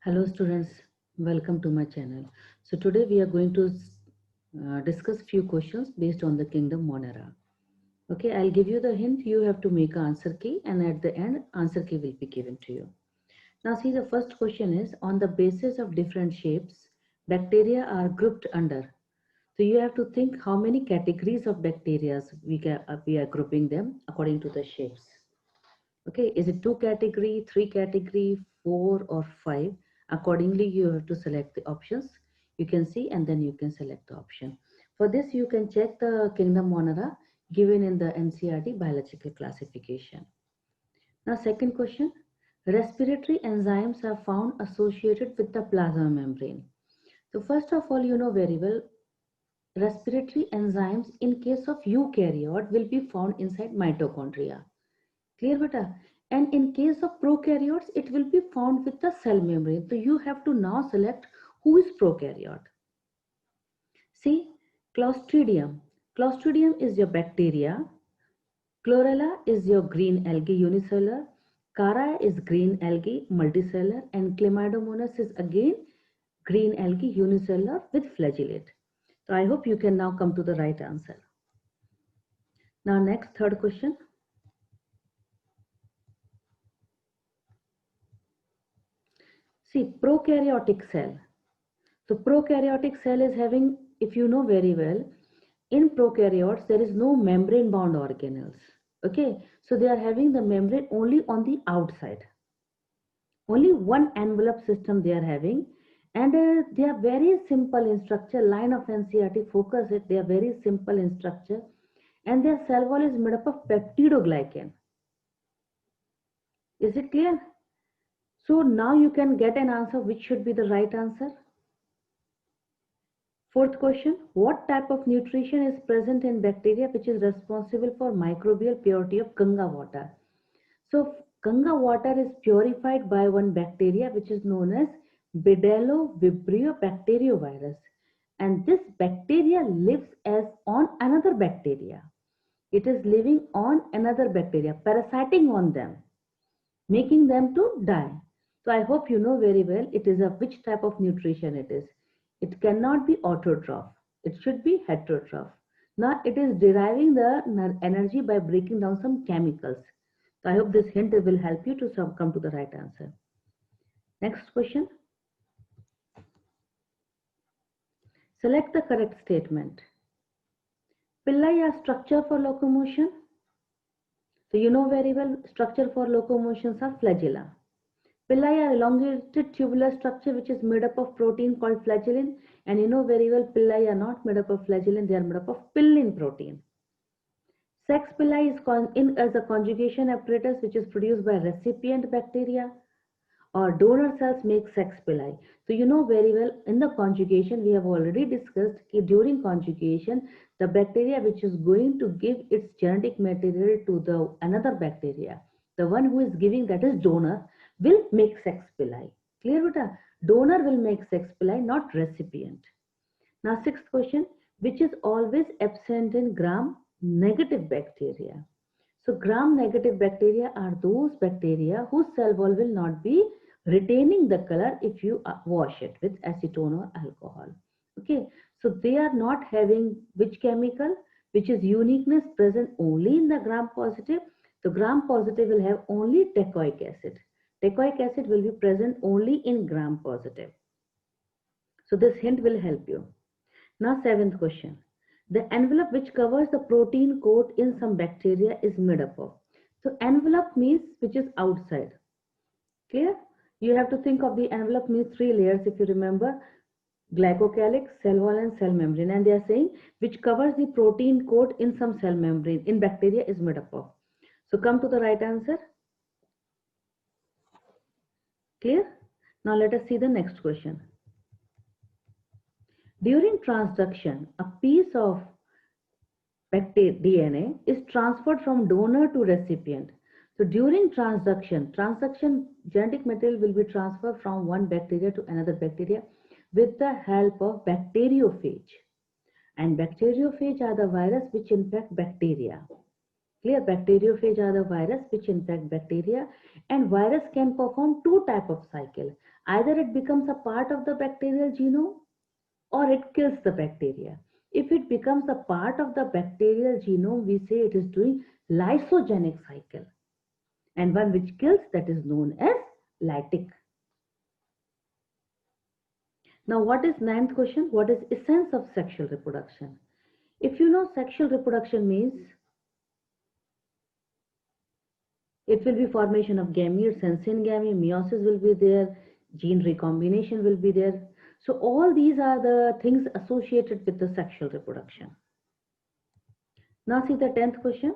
Hello students, welcome to my channel. So today we are going to discuss few questions based on the kingdom Monera. Okay, I'll give you the hint. You have to make an answer key and at the end answer key will be given to you. Now see, the first question is, on the basis of different shapes, bacteria are grouped under. So you have to think how many categories of bacteria we are grouping them according to the shapes. Okay, is it 2 category, 3 category, 4 or 5? Accordingly, you have to select the options. You can see and then you can select the option. For this, you can check the kingdom Monera given in the NCERT biological classification. Now, second question, respiratory enzymes are found associated with the plasma membrane. So first of all, you know very well, respiratory enzymes in case of eukaryote will be found inside mitochondria. Clear, beta? And in case of prokaryotes, it will be found with the cell membrane. So you have to now select who is prokaryote. See, Clostridium. Clostridium is your bacteria. Chlorella is your green algae unicellular. Cara is green algae multicellular. And Chlamydomonas is again green algae unicellular with flagellate. So I hope you can now come to the right answer. Now next, third question. See, prokaryotic cell. So prokaryotic cell is having, if you know very well, in prokaryotes there is no membrane bound organelles. Okay, so they are having the membrane only on the outside. Only one envelope system they are having, and they are very simple in structure. Line of NCERT focus it. They are very simple in structure, and their cell wall is made up of peptidoglycan. Is it clear? So now you can get an answer which should be the right answer. Fourth question, what type of nutrition is present in bacteria which is responsible for microbial purity of Ganga water? So Ganga water is purified by one bacteria which is known as Bidelo vibrio bacteriovirus, and this bacteria lives as on another bacteria. It is living on another bacteria, parasiting on them, making them to die. So I hope you know very well it is a which type of nutrition it is. It cannot be autotroph. It should be heterotroph. Now it is deriving the energy by breaking down some chemicals. So I hope this hint will help you to come to the right answer. Next question. Select the correct statement. Pillai are structure for locomotion. So you know very well structure for locomotions are flagella. Pili are elongated tubular structure which is made up of protein called flagellin, and you know very well pili are not made up of flagellin, they are made up of pillin protein. Sex pili is in as a conjugation apparatus which is produced by recipient bacteria, or donor cells make sex pili. So you know very well in the conjugation we have already discussed that during conjugation the bacteria which is going to give its genetic material to the another bacteria, the one who is giving, that is donor, will make sex pili. Clear, beta? Donor will make sex pili, not recipient. Now sixth question, which is always absent in gram negative bacteria? So gram negative bacteria are those bacteria whose cell wall will not be retaining the color if you wash it with acetone or alcohol. Okay, so they are not having which chemical, which is uniqueness present only in the gram positive. So gram positive will have only teichoic acid. Teichoic acid will be present only in gram positive. So this hint will help you. Now seventh question. The envelope which covers the protein coat in some bacteria is made up of. So envelope means which is outside. Clear? You have to think of the envelope means three layers if you remember. Glycocalyx, cell wall and cell membrane, and they are saying which covers the protein coat in some cell membrane in bacteria is made up of. So come to the right answer. Clear? Now let us see the next question. During transduction, a piece of DNA is transferred from donor to recipient. So during transduction genetic material will be transferred from one bacteria to another bacteria with the help of bacteriophage. And bacteriophage are the virus which infect bacteria. Clear? Bacteriophage are the virus which infect bacteria, and virus can perform two type of cycle. Either it becomes a part of the bacterial genome or it kills the bacteria. If it becomes a part of the bacterial genome, we say it is doing lysogenic cycle. And one which kills, that is known as lytic. Now, what is ninth question? What is essence of sexual reproduction? If you know, sexual reproduction means it will be formation of gametes and syngamy, meiosis will be there, gene recombination will be there. So all these are the things associated with the sexual reproduction. Now see the 10th question.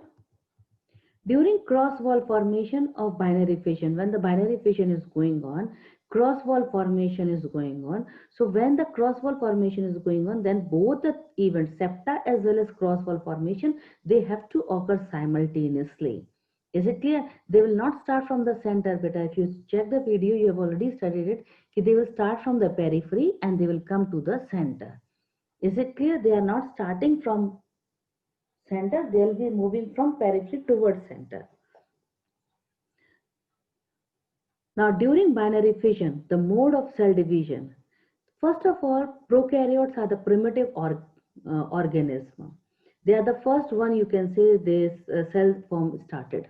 During cross-wall formation of binary fission, when the binary fission is going on, cross-wall formation is going on. So when the cross-wall formation is going on, then both the events, septa as well as cross-wall formation, they have to occur simultaneously. Is it clear? They will not start from the center, but if you check the video, you have already studied it, they will start from the periphery and they will come to the center. Is it clear? They are not starting from center, they will be moving from periphery towards center. Now, during binary fission, the mode of cell division, first of all, prokaryotes are the primitive organism. They are the first one, you can say, this cell form started.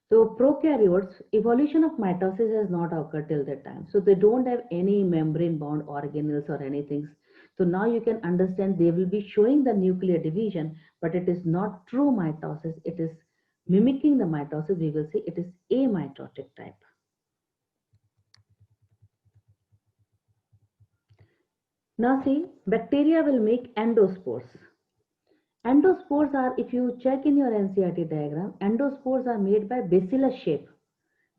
So prokaryotes, evolution of mitosis has not occurred till that time. So they don't have any membrane bound organelles or anything. So now you can understand they will be showing the nuclear division, but it is not true mitosis. It is mimicking the mitosis. We will say it is amitotic type. Now see, bacteria will make endospores. Endospores are, if you check in your NCERT diagram, endospores are made by bacillus shape.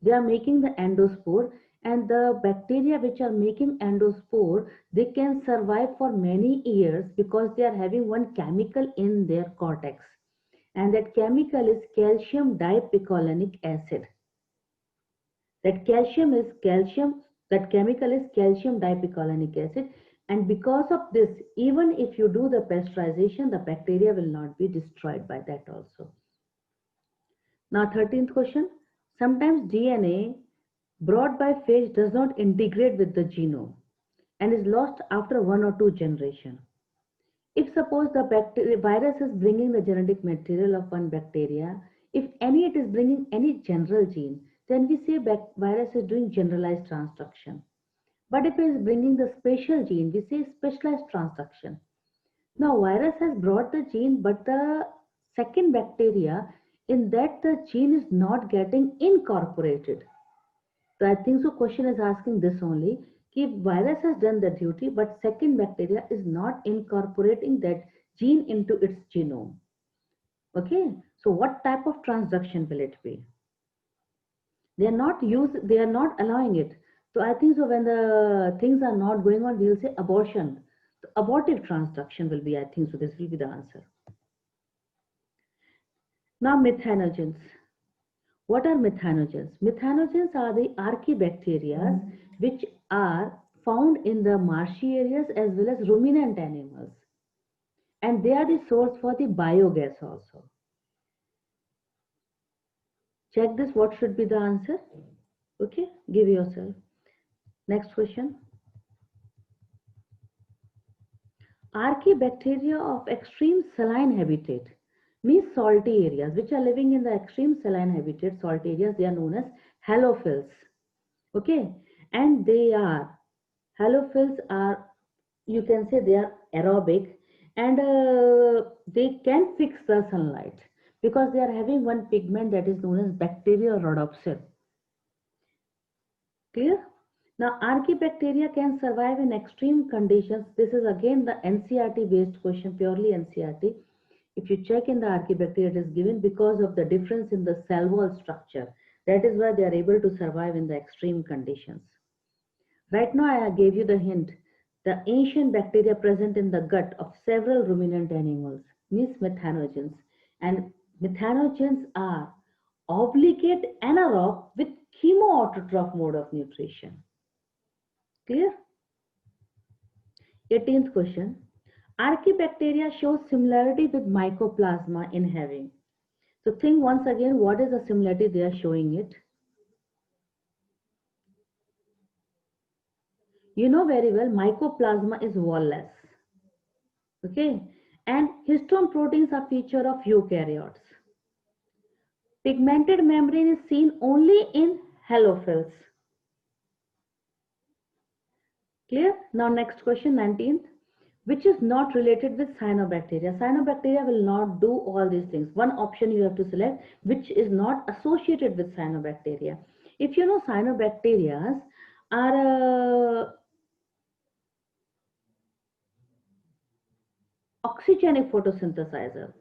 They are making the endospore, and the bacteria which are making endospore, they can survive for many years because they are having one chemical in their cortex. And that chemical is calcium dipicolinic acid. That chemical is calcium dipicolinic acid. And because of this, even if you do the pasteurization, the bacteria will not be destroyed by that also. Now, 13th question. Sometimes DNA brought by phage does not integrate with the genome and is lost after 1 or 2 generations. If suppose the virus is bringing the genetic material of one bacteria, if any it is bringing any general gene, then we say virus is doing generalized transduction. But if it is bringing the special gene, we say specialized transduction. Now, virus has brought the gene, but the second bacteria, in that the gene is not getting incorporated. So I think so question is asking this only, if virus has done the duty, but second bacteria is not incorporating that gene into its genome. Okay, so what type of transduction will it be? They are not allowing it. So I think so when the things are not going on, we will say abortion. So abortive transduction will be, I think so this will be the answer. Now methanogens. What are methanogens? Methanogens are the archaebacteria which are found in the marshy areas as well as ruminant animals. And they are the source for the biogas also. Check this, what should be the answer? Okay, give yourself. Next question. Archaebacteria of extreme saline habitat means salty areas which are living in the extreme saline habitat, salt areas, they are known as halophils. Okay, and halophils are, you can say they are aerobic, and they can fix the sunlight because they are having one pigment that is known as bacteriorhodopsin. Clear? Now, archaebacteria can survive in extreme conditions. This is again the NCERT based question, purely NCERT. If you check in the archaebacteria, it is given because of the difference in the cell wall structure. That is why they are able to survive in the extreme conditions. Right now, I gave you the hint. The ancient bacteria present in the gut of several ruminant animals means methanogens. And methanogens are obligate anaerobe with chemoautotroph mode of nutrition. Clear? 18th question. Archaebacteria shows similarity with mycoplasma in having. So think once again, what is the similarity they are showing it? You know very well, mycoplasma is wall-less. Okay, and histone proteins are feature of eukaryotes. Pigmented membrane is seen only in halophils. Clear? Now next question, 19th. Which is not related with cyanobacteria. Cyanobacteria will not do all these things. One option you have to select which is not associated with cyanobacteria. If you know cyanobacteria are oxygenic photosynthesizer.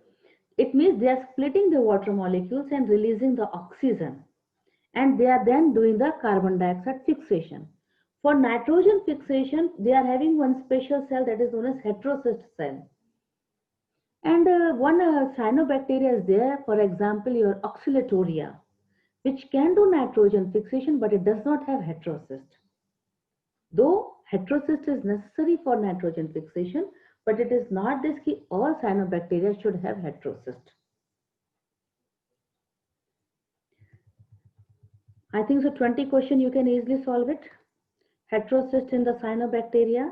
It means they are splitting the water molecules and releasing the oxygen, and they are then doing the carbon dioxide fixation. For nitrogen fixation, they are having one special cell that is known as heterocyst cell. And one cyanobacteria is there, for example, your Oxalatoria, which can do nitrogen fixation, but it does not have heterocyst. Though heterocyst is necessary for nitrogen fixation, but it is not this key all cyanobacteria should have heterocyst. I think so 20 question you can easily solve it. Heterocyst in the cyanobacteria.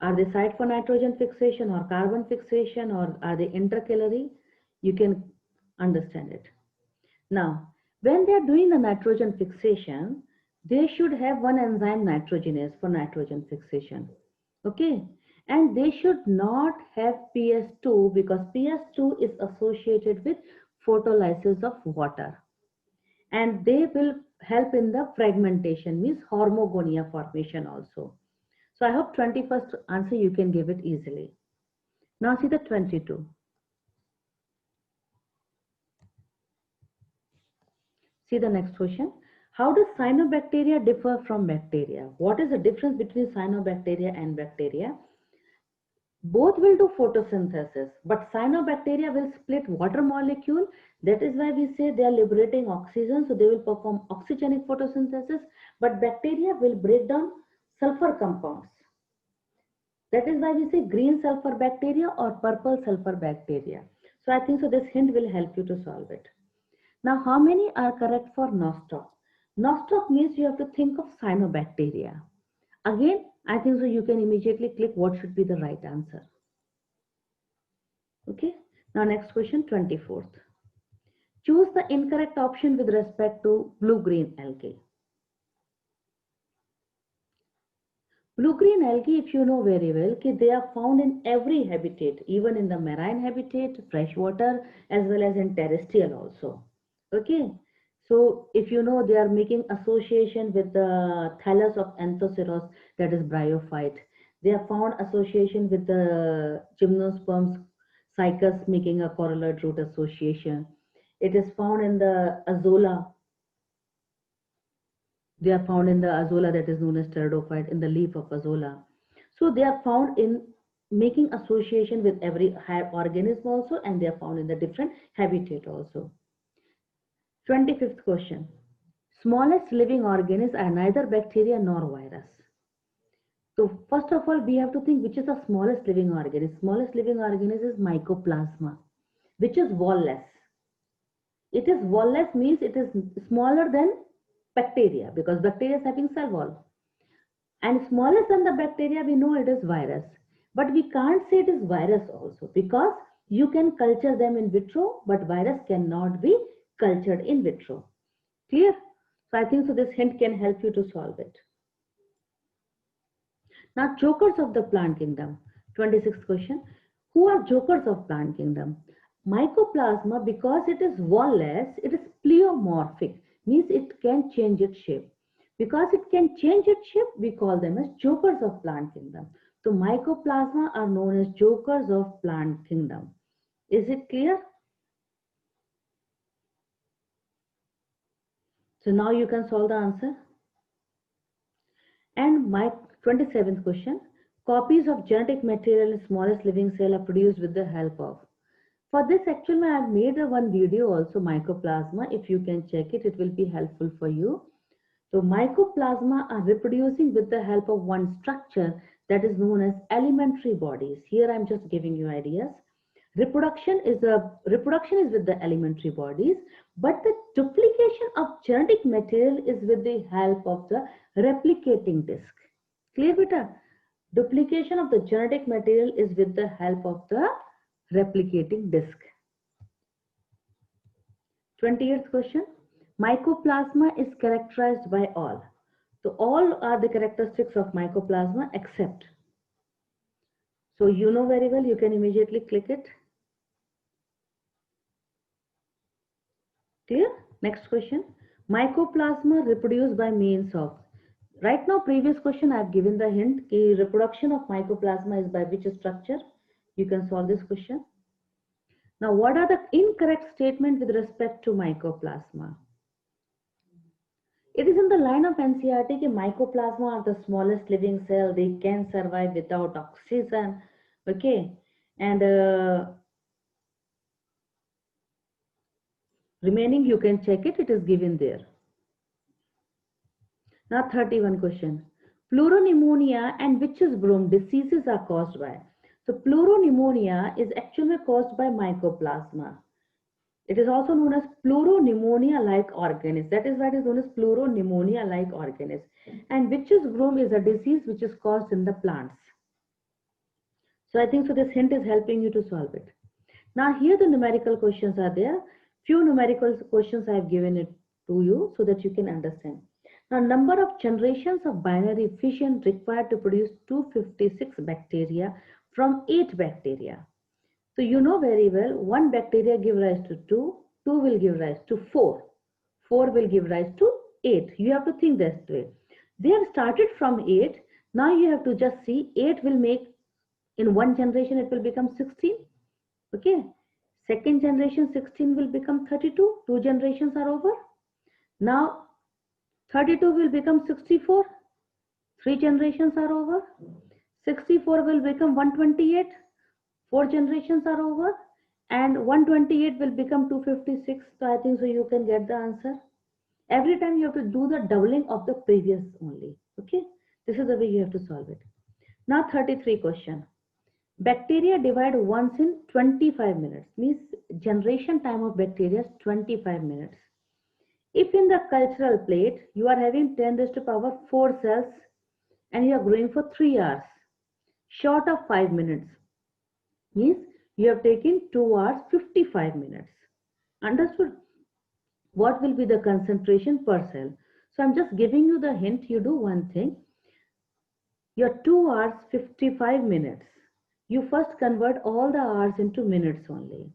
Are they site for nitrogen fixation or carbon fixation, or are they intercalary? You can understand it. Now, when they are doing the nitrogen fixation, they should have one enzyme nitrogenase for nitrogen fixation. Okay, and they should not have PS2 because PS2 is associated with photolysis of water, and they will help in the fragmentation, means hormogonia formation also. So I hope 21st answer you can give it easily. Now see the 22. See the next question. How does cyanobacteria differ from bacteria? What is the difference between cyanobacteria and bacteria? Both will do photosynthesis, but cyanobacteria will split water molecule. That is why we say they are liberating oxygen, so they will perform oxygenic photosynthesis, but bacteria will break down sulfur compounds. That is why we say green sulfur bacteria or purple sulfur bacteria. So I think so this hint will help you to solve it. Now, how many are correct for nostoc? Nostoc means you have to think of cyanobacteria. Again, I think so you can immediately click what should be the right answer. Okay. Now, next question, 24th. Choose the incorrect option with respect to blue-green algae. Blue-green algae, if you know very well, they are found in every habitat, even in the marine habitat, freshwater, as well as in terrestrial also. Okay, so if you know, they are making association with the thallus of Anthoceros, that is bryophyte. They are found association with the gymnosperms cycas, making a coralloid root association. It is found in the azolla. They are found in the azolla that is known as pteridophyte, in the leaf of azolla. So they are found in making association with every higher organism also, and they are found in the different habitat also. 25th question. Smallest living organisms are neither bacteria nor virus. So first of all, we have to think which is the smallest living organism. Smallest living organism is mycoplasma, which is wall-less. It is wall-less means it is smaller than bacteria because bacteria is having cell wall. And smallest than the bacteria, we know it is virus. But we can't say it is virus also because you can culture them in vitro, but virus cannot be cultured in vitro. Clear? So I think so this hint can help you to solve it. Now, jokers of the plant kingdom. 26th question. Who are jokers of plant kingdom? Mycoplasma, because it is wall-less, it is pleomorphic, means it can change its shape. Because it can change its shape, we call them as jokers of plant kingdom. So mycoplasma are known as jokers of plant kingdom. Is it clear? So now you can solve the answer. And my 27th question. Copies of genetic material in smallest living cell are produced with the help of. For this, actually, I have made one video also, mycoplasma. If you can check it, it will be helpful for you. So mycoplasma are reproducing with the help of one structure that is known as elementary bodies. Here I'm just giving you ideas. Reproduction is with the elementary bodies, but the duplication of genetic material is with the help of the replicating disc. Clear, beta? Duplication of the genetic material is with the help of the replicating disc. 28th question. Mycoplasma is characterized by all. So all are the characteristics of mycoplasma except. So you know very well, you can immediately click it. Clear? Next question. Mycoplasma reproduce by means of. Right now, previous question I have given the hint. The reproduction of mycoplasma is by which structure? You can solve this question. Now, what are the incorrect statements with respect to mycoplasma? It is in the line of NCERT that mycoplasma are the smallest living cell. They can survive without oxygen. Okay. And remaining, you can check it. It is given there. Now, 31 question. Pleuropneumonia and witch's broom diseases are caused by. So, pleuropneumonia is actually caused by mycoplasma. It is also known as pleuropneumonia-like organism. That is why it is known as pleuropneumonia-like organism. And witch's broom is a disease which is caused in the plants. So I think so this hint is helping you to solve it. Now here the numerical questions are there. Few numerical questions I have given it to you so that you can understand. Now number of generations of binary fission required to produce 256 bacteria from 8 bacteria. So you know very well, one bacteria give rise to 2, 2 will give rise to 4, 4 will give rise to 8. You have to think this way. They have started from 8. Now you have to just see 8 will make, in one generation it will become 16. Okay. Second generation 16 will become 32. 2 generations are over. Now 32 will become 64. 3 generations are over. 64 will become 128. 4 generations are over, and 128 will become 256. So I think so you can get the answer. Every time you have to do the doubling of the previous only. Okay, this is the way you have to solve it. Now 33 question. Bacteria divide once in 25 minutes. Means generation time of bacteria is 25 minutes. If in the cultural plate you are having 10 raised to power 4 cells and you are growing for 3 hours, short of 5 minutes, means you have taken 2 hours 55 minutes. Understood? What will be the concentration per cell? So I'm just giving you the hint. You do one thing. Your 2 hours 55 minutes. You first convert all the hours into minutes only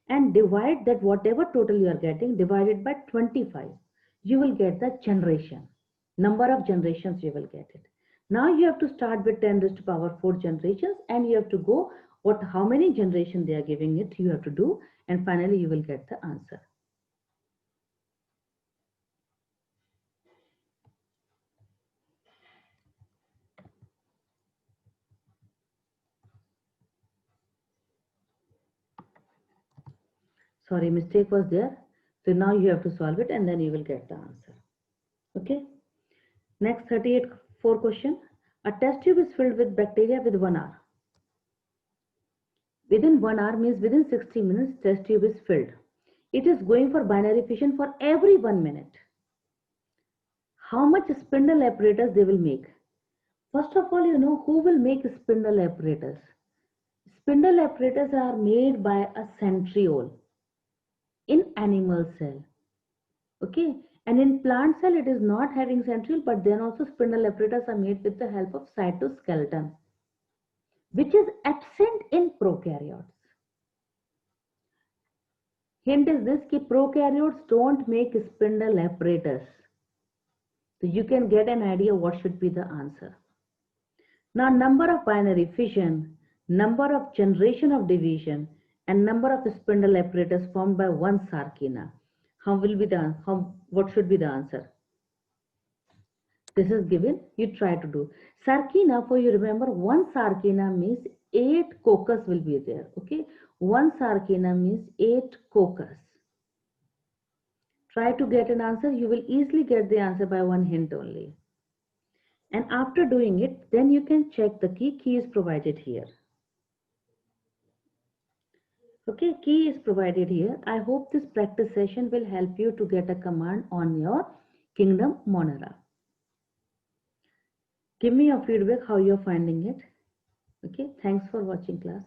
and divide that whatever total you are getting divided by 25. You will get the generation. Number of generations you will get it. Now you have to start with 10 raised to power 4 generations and you have to go how many generations they are giving it you have to do, and finally you will get the answer. Sorry, mistake was there. So now you have to solve it and then you will get the answer. Okay. Next 38 question. A test tube is filled with bacteria with 1 hour. Within 1 hour means within 60 minutes test tube is filled. It is going for binary fission for every 1 minute. How much spindle apparatus they will make? First of all, you know who will make spindle apparatus? Spindle apparatus are made by a centriole in animal cell. Okay, and in plant cell it is not having centriole, but then also spindle apparatus are made with the help of cytoskeleton, which is absent in prokaryotes. Hint is this ki prokaryotes don't make spindle apparatus. So you can get an idea what should be the answer. Now number of binary fission, number of generation of division, and number of spindle apparatus formed by one sarcina. What should be the answer? This is given, you try to do. Sarcina, for you remember, one sarcina means 8 coccus will be there. Okay, one sarcina means 8 coccus. Try to get an answer. You will easily get the answer by one hint only. And after doing it, then you can check the key. Key is provided here. Okay, key is provided here. I hope this practice session will help you to get a command on your Kingdom Monera. Give me your feedback how you're finding it. Okay, thanks for watching class.